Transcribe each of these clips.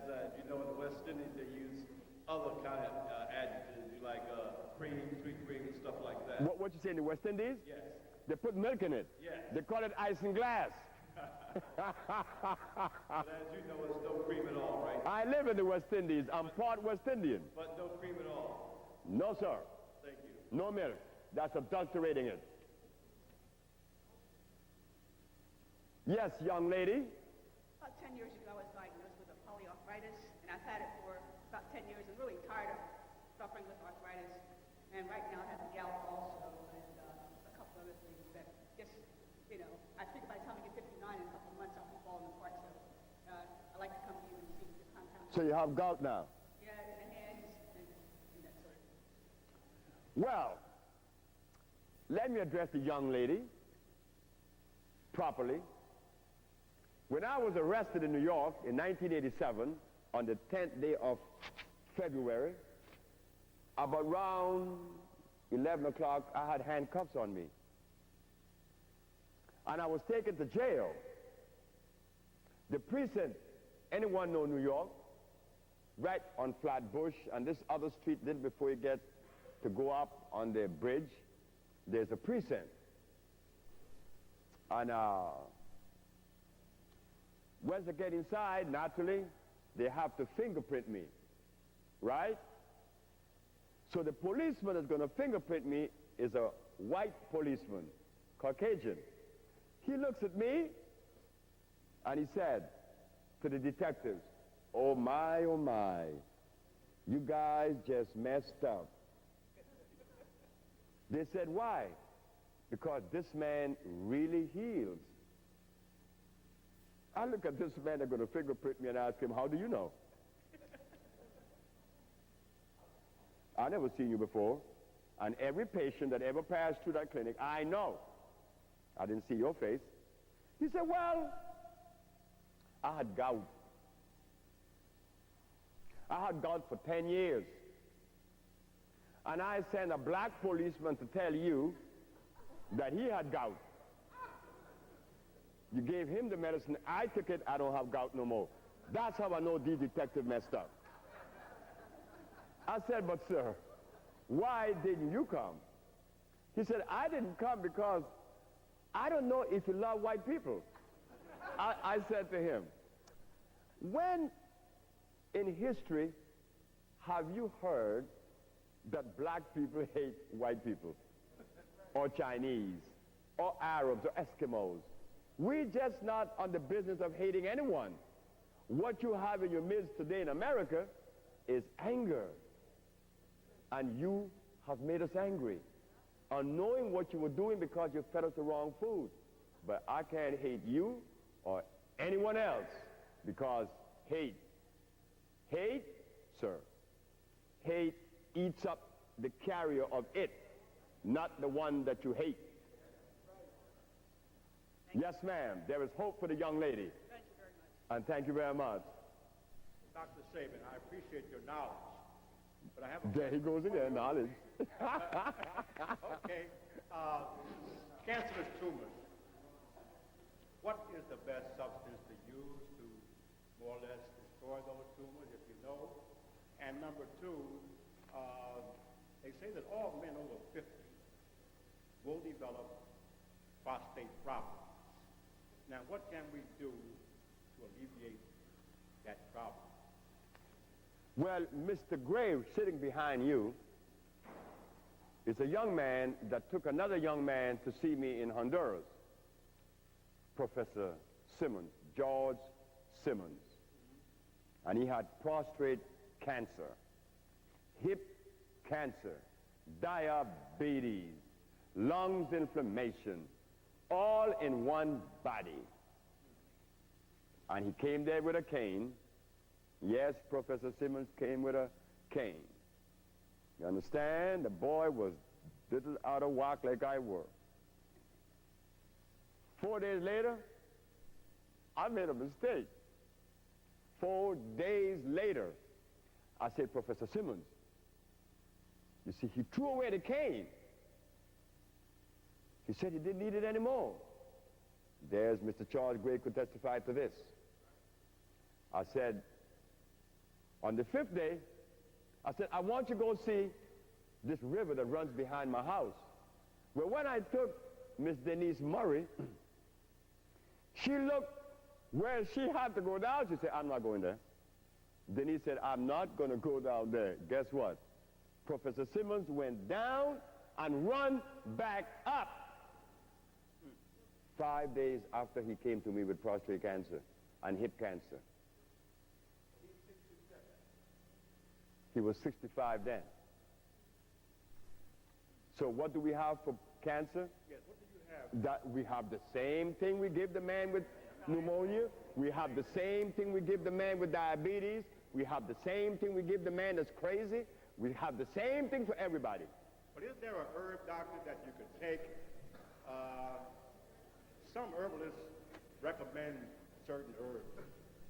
as you know, in the West Indies, they use other kind of adjectives, like cream, sweet cream, and stuff like that. What you say in the West Indies? Yes. They put milk in it. Yes. They call it ice and glass. But as you know, it's no cream at all, right? I live in the West Indies. I'm part West Indian. But no cream at all. No, sir. Thank you. No milk. That's adulterating it. Yes, young lady. About 10 years ago, I was diagnosed with a polyarthritis, and I've had it for about 10 years. I'm really tired of suffering with arthritis. And right now I have gout also, and a couple other things that just, you know, I think by the time I get 59 in a couple of months, I'll be falling apart. So I like to come to you and see the compound. So you have gout now? Yeah, in the hands and that sort of. Well, let me address the young lady properly. When I was arrested in New York in 1987, on the 10th day of February, about around 11 o'clock, I had handcuffs on me. And I was taken to jail. The precinct, anyone know New York? Right on Flatbush and this other street, little before you get to go up on the bridge, there's a precinct. And once I get inside, naturally, they have to fingerprint me, right? So the policeman that's going to fingerprint me is a white policeman, Caucasian. He looks at me and he said to the detectives, oh my, you guys just messed up. They said, why? Because this man really heals. I look at this man that's going to fingerprint me and ask him, how do you know? I never seen you before. And every patient that ever passed through that clinic, I know. I didn't see your face. He said, well, I had gout. I had gout for 10 years. And I sent a black policeman to tell you that he had gout. You gave him the medicine, I took it, I don't have gout no more. That's how I know the detective messed up. I said, but sir, why didn't you come? He said, I didn't come because I don't know if you love white people. I said to him, when in history have you heard that black people hate white people, or Chinese, or Arabs, or Eskimos? We're just not on the business of hating anyone. What you have in your midst today in America is anger. And you have made us angry, unknowing what you were doing because you fed us the wrong food. But I can't hate you or anyone else because hate, sir, hate eats up the carrier of it, not the one that you hate. Yes, ma'am. There is hope for the young lady. Thank you very much. And thank you very much. Dr. Sebi, I appreciate your knowledge, but I have a There he goes again, knowledge. Okay. Cancerous tumors. What is the best substance to use to more or less destroy those tumors, if you know? And number two, they say that all men over 50 will develop prostate problems. Now, what can we do to alleviate that problem? Well, Mr. Gray, sitting behind you, is a young man that took another young man to see me in Honduras, Professor Simmons, George Simmons. And he had prostate cancer, hip cancer, diabetes, lungs inflammation, all in one body. And he came there with a cane. Yes, Professor Simmons came with a cane. You understand? The boy was little out of whack like I were. 4 days later, I made a mistake. 4 days later, I said, Professor Simmons, you see, he threw away the cane. He said he didn't need it anymore. There's Mr. Charles Gray could testify to this. I said, On the 5th day, I said, I want you to go see this river that runs behind my house. Well, when I took Miss Denise Murray, she looked where she had to go down. She said, I'm not going there. Denise said, I'm not going to go down there. Guess what? Professor Simmons went down and run back up 5 days after he came to me with prostate cancer and hip cancer. He was 65 then. So what do we have for cancer? Yes, what do you have? That we have the same thing we give the man with pneumonia. We have the same thing we give the man with diabetes. We have the same thing we give the man that's crazy. We have the same thing for everybody. But is there a herb, doctor, that you could take? Some herbalists recommend certain herbs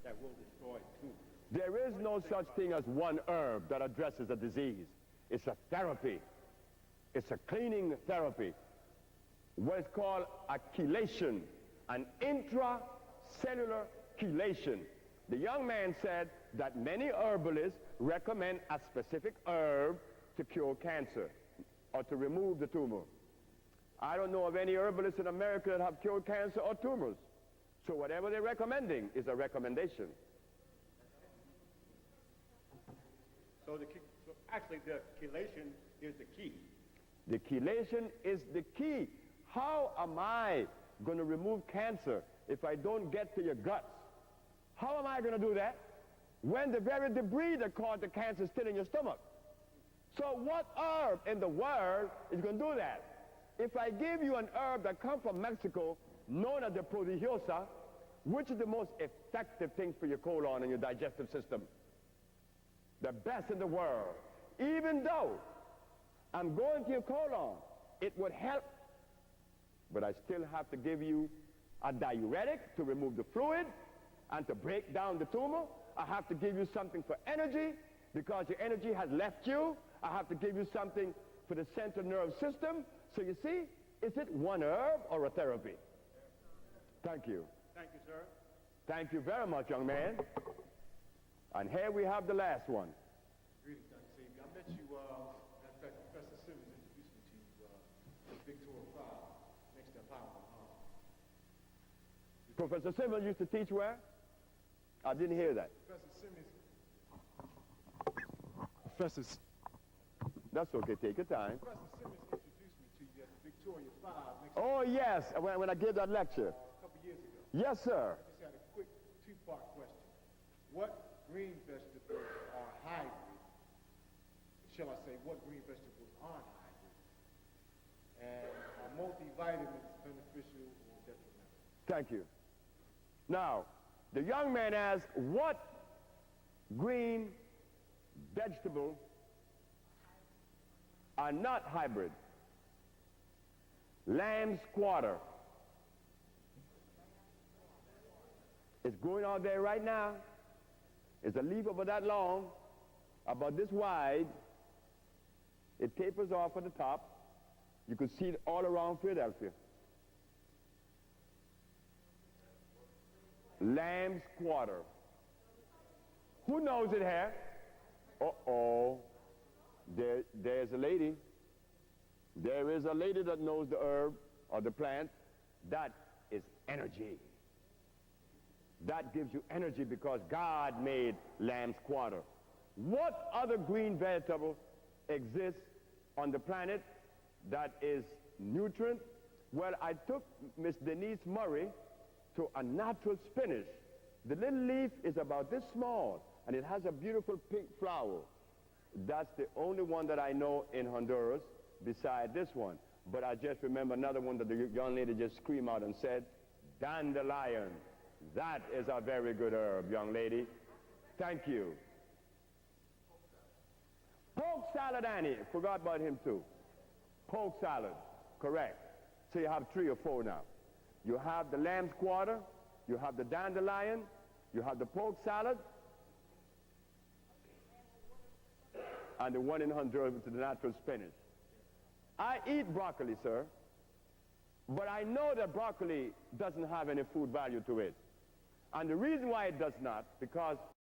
that will destroy tumors. There is no such thing as one herb that addresses a disease. It's a therapy. It's a cleaning therapy. What is called a chelation, an intracellular chelation. The young man said that many herbalists recommend a specific herb to cure cancer or to remove the tumor. I don't know of any herbalists in America that have cured cancer or tumors. So whatever they're recommending is a recommendation. So actually the chelation is the key. The chelation is the key. How am I going to remove cancer if I don't get to your guts? How am I going to do that when the very debris that caused the cancer is still in your stomach? So what herb in the world is going to do that? If I give you an herb that comes from Mexico, known as the prodigiosa, which is the most effective thing for your colon and your digestive system? The best in the world. Even though I'm going to your colon, it would help, but I still have to give you a diuretic to remove the fluid and to break down the tumor. I have to give you something for energy because your energy has left you. I have to give you something for the central nerve system. So you see, is it one herb or a therapy? Thank you. Thank you, sir. Thank you very much, young man. And here we have the last one. Greetings, Dr. Sebi. I met you, matter of fact, Professor Simmons introduced me to you at Victoria 5, next to Apollo Hospital. Professor Simmons used to teach where? I didn't hear that. That's okay, take your time. Professor Simmons introduced me to you at Victoria 5, next Oh, yes, when I gave that lecture. a couple years ago. Yes, sir. I just had a quick two-part question. What green vegetables are hybrid? Shall I say, what green vegetables aren't hybrid? And are multivitamins beneficial or detrimental? Thank you. Now, the young man asked, what green vegetable are not hybrid? Lamb's quarter. It's growing out there right now. It's a leaf about that long, about this wide. It tapers off at the top. You can see it all around Philadelphia. Lamb's quarter. Who knows it here? Uh-oh. There's a lady. There is a lady that knows the herb or the plant. That is energy. That gives you energy because God made lamb's quarter. What other green vegetable exists on the planet that is nutrient? Well, I took Miss Denise Murray to a natural spinach. The little leaf is about this small, and it has a beautiful pink flower. That's the only one that I know in Honduras beside this one. But I just remember another one that the young lady just screamed out and said, dandelion. That is a very good herb, young lady. Thank you. Poke salad, Annie. Forgot about him too. Poke salad. Correct. So you have 3 or 4 now. You have the lamb's quarter, you have the dandelion, you have the poke salad, and the one in Honduras with the natural spinach. I eat broccoli, sir, but I know that broccoli doesn't have any food value to it. And the reason why it does not, because